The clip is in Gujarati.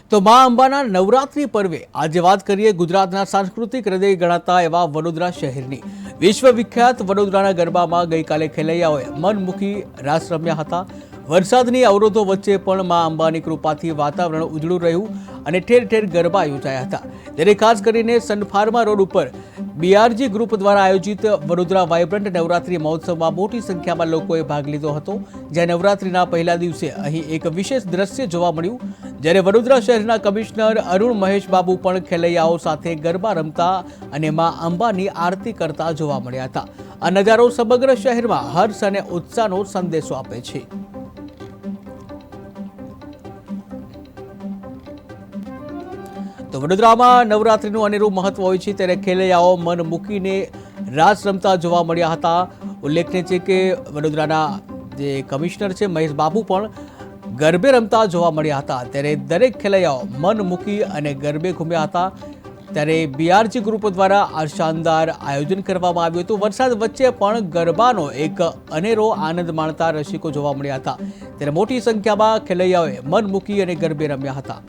તો મા અંબાના નવરાત્રી પર્વે આજે વાત કરીએ ગુજરાતના સાંસ્કૃતિક હૃદય ગણાતા એવા વડોદરા શહેરની વિશ્વવિખ્યાત વડોદરાના ગરબામાં ગઈકાલે ખેલૈયાઓએ મન મૂકી રાસ રમ્યા હતા। વરસાદની અવરોધો વચ્ચે પણ મા અંબાની કૃપાથી વાતાવરણ ઉજળું રહ્યું અને ઠેર ઠેર ગરબા યોજાયા હતા। ત્યારે ખાસ કરીને સનફાર્મા રોડ ઉપર બીઆરજી ગ્રુપ દ્વારા આયોજિત વડોદરા વાઇબ્રન્ટ નવરાત્રી મહોત્સવમાં મોટી સંખ્યામાં લોકોએ ભાગ લીધો હતો। જ્યાં નવરાત્રીના પહેલા દિવસે અહીં એક વિશેષ દ્રશ્ય જોવા મળ્યું, જ્યારે વડોદરા શહેરના કમિશનર અરુણ મહેશ બાબુ પણ ખેલૈયાઓ સાથે ગરબા રમતા અને મા અંબાની આરતી કરતા જોવા મળ્યા હતા। આ નજારો સમગ્ર શહેરમાં હર્ષ અને ઉત્સાહનો સંદેશો આપે છે। તો વડોદરામાં નવરાત્રીનું અનેરું મહત્વ હોય છે, ત્યારે ખેલૈયાઓ મન મૂકીને રાસ રમતા જોવા મળ્યા હતા। ઉલ્લેખનીય છે કે વડોદરાના જે કમિશનર છે મહેશ બાબુ પણ ગરબે રમતા જોવા મળ્યા હતા। ત્યારે દરેક ખેલૈયાઓ મન મૂકી અને ગરબે ઘૂમ્યા હતા। ત્યારે બીઆરજી ગ્રુપ દ્વારા આ શાનદાર આયોજન કરવામાં આવ્યું હતું। વરસાદ વચ્ચે પણ ગરબાનો એક અનેરો આનંદ માણતા રસિકો જોવા મળ્યા હતા। ત્યારે મોટી સંખ્યામાં ખેલૈયાઓએ મન મૂકી અને ગરબે રમ્યા હતા।